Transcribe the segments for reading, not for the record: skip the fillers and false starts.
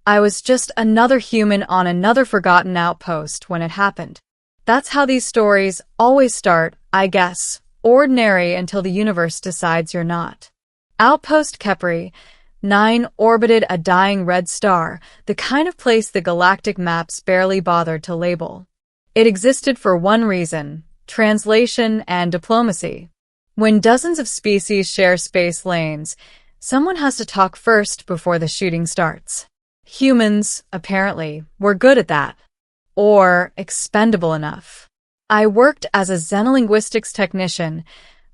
I was just another human on another forgotten outpost when it happened. That's how these stories always start, I guess. Ordinary until the universe decides you're not. Outpost Kepri 9 orbited a dying red star, the kind of place the galactic maps barely bothered to label. It existed for one reason: translation and diplomacy. When dozens of species share space lanes, someone has to talk first before the shooting starts. Humans, apparently, were good at that. Or expendable enough. I worked as a xenolinguistics technician,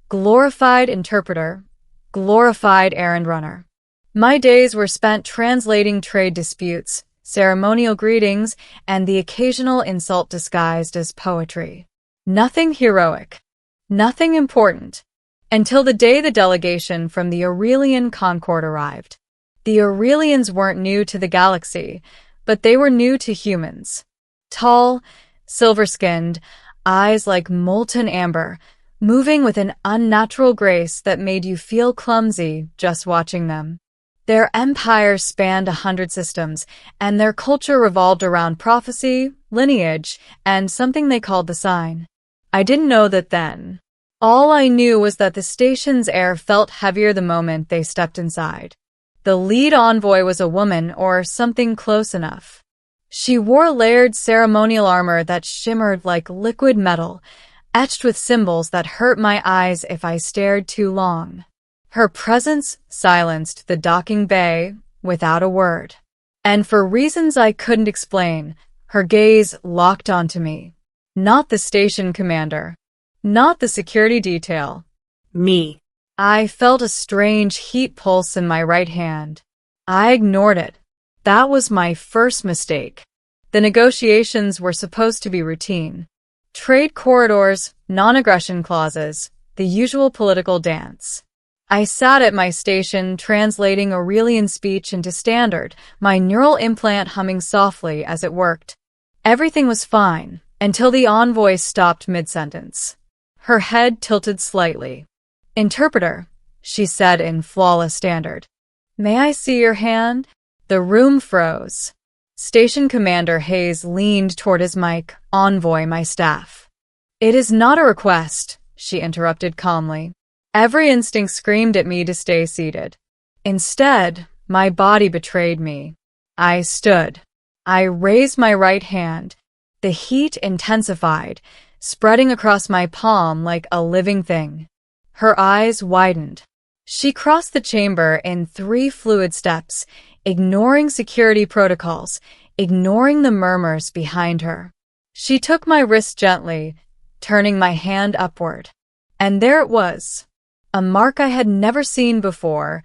glorified interpreter, glorified errand runner. My days were spent translating trade disputes, ceremonial greetings, and the occasional insult disguised as poetry. Nothing heroic. Nothing important. Until the day the delegation from the Aurelian Concord arrived. The Aurelians weren't new to the galaxy, but they were new to humans. Tall, silver-skinned, eyes like molten amber, moving with an unnatural grace that made you feel clumsy just watching them. Their empire spanned 100 systems, and their culture revolved around prophecy, lineage, and something they called the sign. I didn't know that then. All I knew was that the station's air felt heavier the moment they stepped inside. The lead envoy was a woman or something close enough. She wore layered ceremonial armor that shimmered like liquid metal, etched with symbols that hurt my eyes if I stared too long. Her presence silenced the docking bay without a word. And for reasons I couldn't explain, her gaze locked onto me. Not the station commander. Not the security detail. Me. I felt a strange heat pulse in my right hand. I ignored it. That was my first mistake. The negotiations were supposed to be routine. Trade corridors, non-aggression clauses, the usual political dance. I sat at my station translating Aurelian speech into standard, my neural implant humming softly as it worked. Everything was fine, until the envoy stopped mid-sentence. Her head tilted slightly. "Interpreter," she said in flawless standard. "May I see your hand?" The room froze. Station Commander Hayes leaned toward his mic. "Envoy, my staff." "It is not a request," she interrupted calmly. Every instinct screamed at me to stay seated. Instead, my body betrayed me. I stood. I raised my right hand. The heat intensified, spreading across my palm like a living thing. Her eyes widened. She crossed the chamber in 3 fluid steps, ignoring security protocols, ignoring the murmurs behind her. She took my wrist gently, turning my hand upward. And there it was. A mark I had never seen before,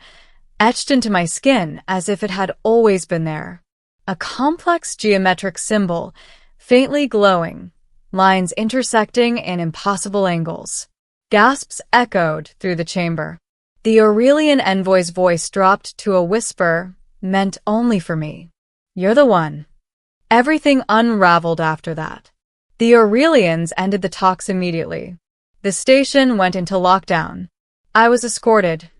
etched into my skin as if it had always been there. A complex geometric symbol, faintly glowing, lines intersecting in impossible angles. Gasps echoed through the chamber. The Aurelian envoy's voice dropped to a whisper, meant only for me. "You're the one." Everything unraveled after that. The Aurelians ended the talks immediately. The station went into lockdown. I was escorted,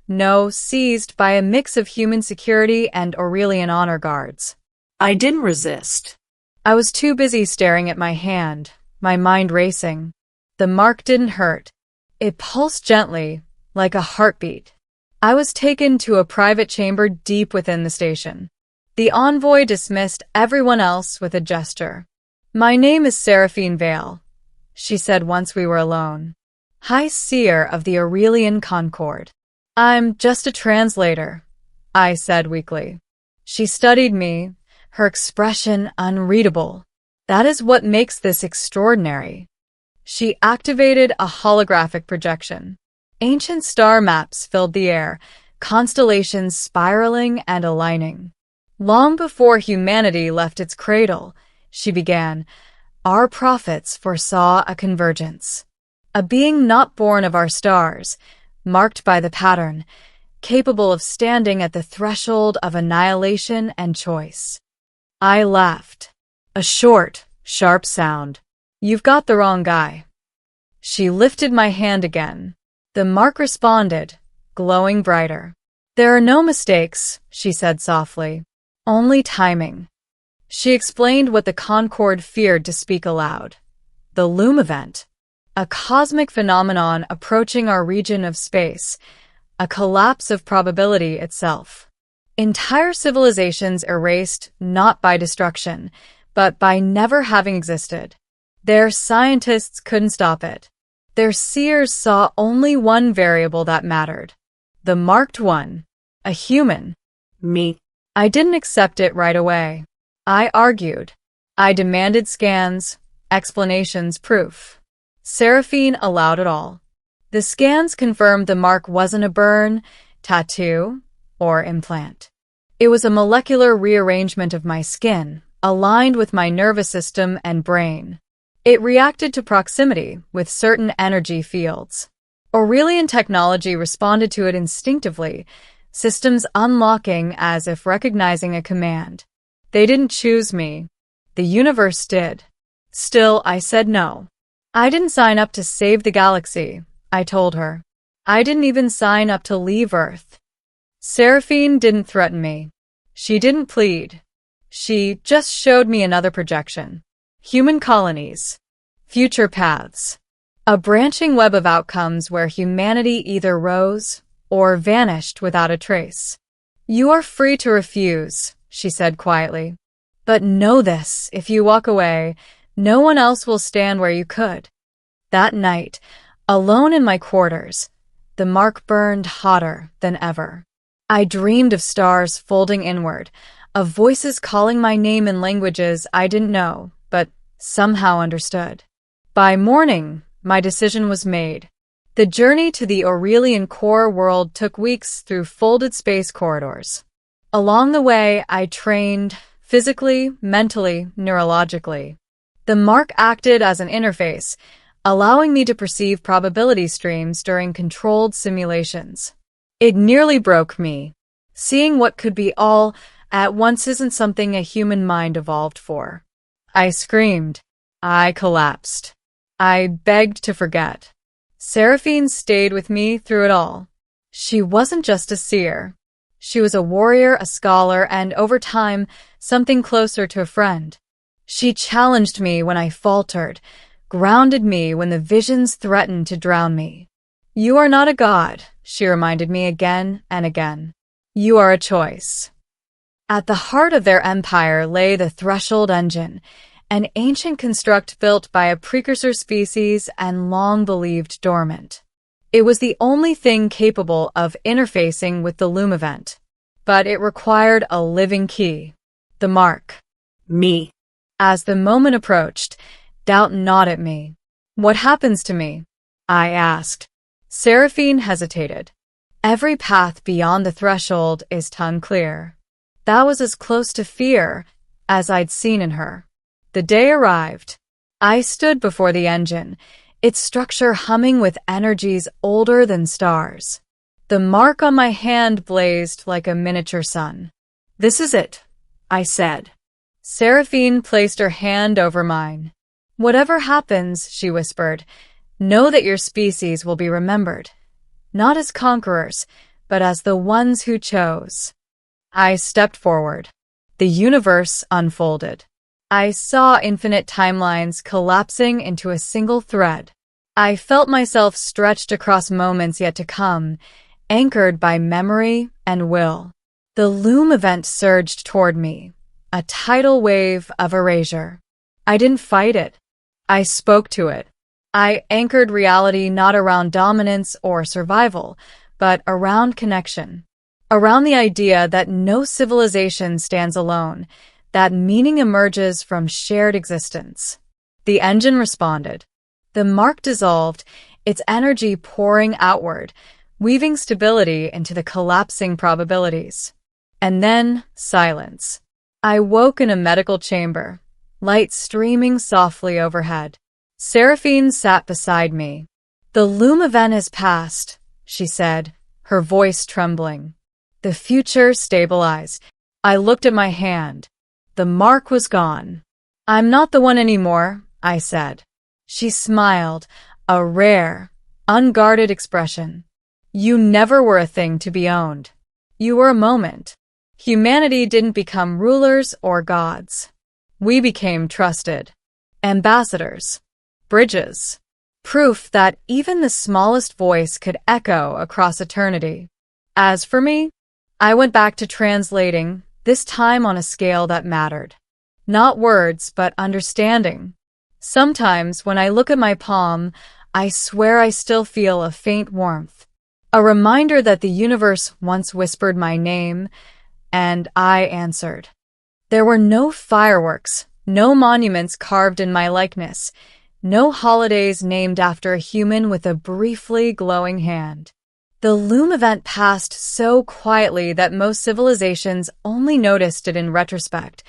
seized by a mix of human security and Aurelian honor guards. I didn't resist. I was too busy staring at my hand, my mind racing. The mark didn't hurt. It pulsed gently, like a heartbeat. I was taken to a private chamber deep within the station. The envoy dismissed everyone else with a gesture. "My name is Seraphine Vale," she said once we were alone. "High Seer of the Aurelian Concord." "I'm just a translator," I said weakly. She studied me, her expression unreadable. "That is what makes this extraordinary." She activated a holographic projection. Ancient star maps filled the air, constellations spiraling and aligning. "Long before humanity left its cradle," she began, "our prophets foresaw a convergence. A being not born of our stars, marked by the pattern, capable of standing at the threshold of annihilation and choice." I laughed. A short, sharp sound. "You've got the wrong guy." She lifted my hand again. The mark responded, glowing brighter. "There are no mistakes," she said softly. Only timing. She explained what the Concorde feared to speak aloud. The Loom event. A cosmic phenomenon approaching our region of space. A collapse of probability itself. Entire civilizations erased not by destruction, but by never having existed. Their scientists couldn't stop it. Their seers saw only one variable that mattered. The marked one. A human. Me. I didn't accept it right away. I argued. I demanded scans, explanations, proof. Seraphine allowed it all. The scans confirmed the mark wasn't a burn, tattoo, or implant. It was a molecular rearrangement of my skin, aligned with my nervous system and brain. It reacted to proximity with certain energy fields. Aurelian technology responded to it instinctively, systems unlocking as if recognizing a command. They didn't choose me. The universe did. Still, I said no. I didn't sign up to save the galaxy, I told her. I didn't even sign up to leave Earth. Seraphine didn't threaten me. She didn't plead. She just showed me another projection. Human colonies. Future paths. A branching web of outcomes where humanity either rose or vanished without a trace. You are free to refuse, she said quietly. But know this, if you walk away, no one else will stand where you could. That night, alone in my quarters, the mark burned hotter than ever. I dreamed of stars folding inward, of voices calling my name in languages I didn't know, but somehow understood. By morning, my decision was made. The journey to the Aurelian core world took weeks through folded space corridors. Along the way, I trained physically, mentally, neurologically. The mark acted as an interface, allowing me to perceive probability streams during controlled simulations. It nearly broke me. Seeing what could be all at once isn't something a human mind evolved for. I screamed. I collapsed. I begged to forget. Seraphine stayed with me through it all. She wasn't just a seer. She was a warrior, a scholar, and over time, something closer to a friend. She challenged me when I faltered, grounded me when the visions threatened to drown me. You are not a god, she reminded me again and again. You are a choice. At the heart of their empire lay the Threshold Engine, an ancient construct built by a precursor species and long believed dormant. It was the only thing capable of interfacing with the Loom event, but it required a living key. The mark. Me. As the moment approached, doubt gnawed at me. What happens to me? I asked. Seraphine hesitated. Every path beyond the threshold is tongue clear. That was as close to fear as I'd seen in her. The day arrived. I stood before the engine, its structure humming with energies older than stars. The mark on my hand blazed like a miniature sun. This is it, I said. Seraphine placed her hand over mine. Whatever happens, she whispered, know that your species will be remembered, not as conquerors, but as the ones who chose. I stepped forward. The universe unfolded. I saw infinite timelines collapsing into a single thread. I felt myself stretched across moments yet to come, anchored by memory and will. The Loom event surged toward me, a tidal wave of erasure. I didn't fight it. I spoke to it. I anchored reality not around dominance or survival, but around connection. Around the idea that no civilization stands alone, that meaning emerges from shared existence. The engine responded. The mark dissolved, its energy pouring outward, weaving stability into the collapsing probabilities. And then, silence. I woke in a medical chamber, light streaming softly overhead. Seraphine sat beside me. The Loom event has passed, she said, her voice trembling. The future stabilized. I looked at my hand. The mark was gone. I'm not the one anymore, I said. She smiled, a rare, unguarded expression. You never were a thing to be owned. You were a moment. Humanity didn't become rulers or gods. We became trusted ambassadors, bridges, proof that even the smallest voice could echo across eternity. As for me, I went back to translating, this time on a scale that mattered. Not words, but understanding. Sometimes when I look at my palm, I swear I still feel a faint warmth. A reminder that the universe once whispered my name, and I answered. There were no fireworks, no monuments carved in my likeness, no holidays named after a human with a briefly glowing hand. The Loom event passed so quietly that most civilizations only noticed it in retrospect,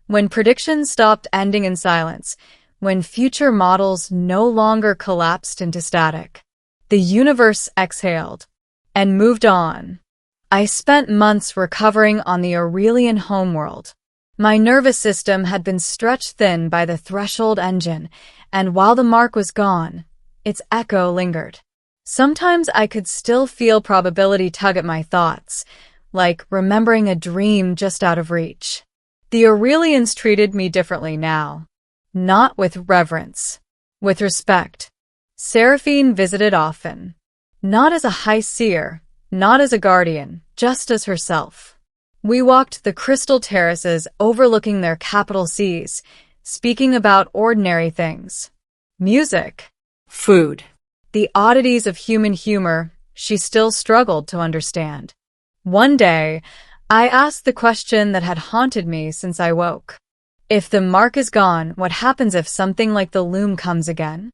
when predictions stopped ending in silence, when future models no longer collapsed into static. The universe exhaled and moved on. I spent months recovering on the Aurelian homeworld. My nervous system had been stretched thin by the threshold engine, and while the mark was gone, its echo lingered. Sometimes I could still feel probability tug at my thoughts, like remembering a dream just out of reach. The Aurelians treated me differently now. Not with reverence, with respect. Seraphine visited often. Not as a high seer, not as a guardian, just as herself. We walked the crystal terraces overlooking their capital Cs, speaking about ordinary things. Music. Food. The oddities of human humor she still struggled to understand. One day, I asked the question that had haunted me since I woke. If the mark is gone, what happens if something like the Loom comes again?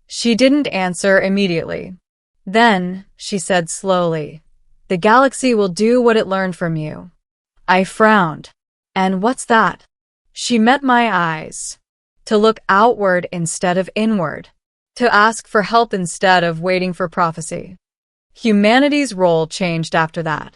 She didn't answer immediately. Then, she said slowly, the galaxy will do what it learned from you. I frowned. And what's that? She met my eyes. To look outward instead of inward. To ask for help instead of waiting for prophecy. Humanity's role changed after that.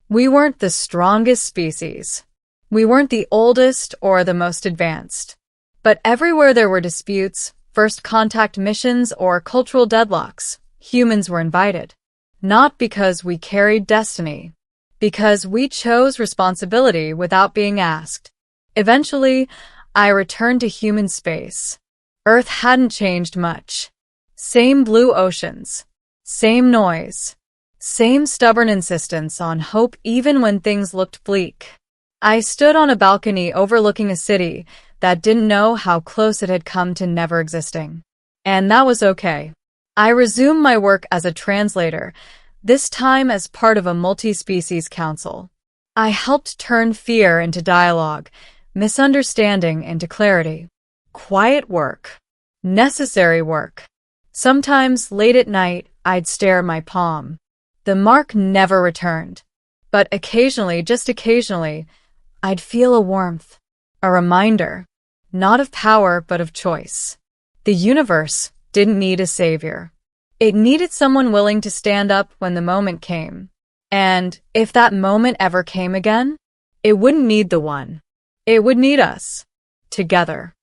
We weren't the strongest species. We weren't the oldest or the most advanced. But everywhere there were disputes, first contact missions, or cultural deadlocks, humans were invited. Not because we carried destiny. Because we chose responsibility without being asked. Eventually, I returned to human space. Earth hadn't changed much. Same blue oceans. Same noise. Same stubborn insistence on hope even when things looked bleak. I stood on a balcony overlooking a city that didn't know how close it had come to never existing. And that was okay. I resumed my work as a translator, this time as part of a multi-species council. I helped turn fear into dialogue, misunderstanding into clarity. Quiet work. Necessary work. Sometimes late at night, I'd stare at my palm. The mark never returned. But occasionally, just occasionally, I'd feel a warmth. A reminder. Not of power, but of choice. The universe didn't need a savior. It needed someone willing to stand up when the moment came. And if that moment ever came again, it wouldn't need the one. It would need us. Together.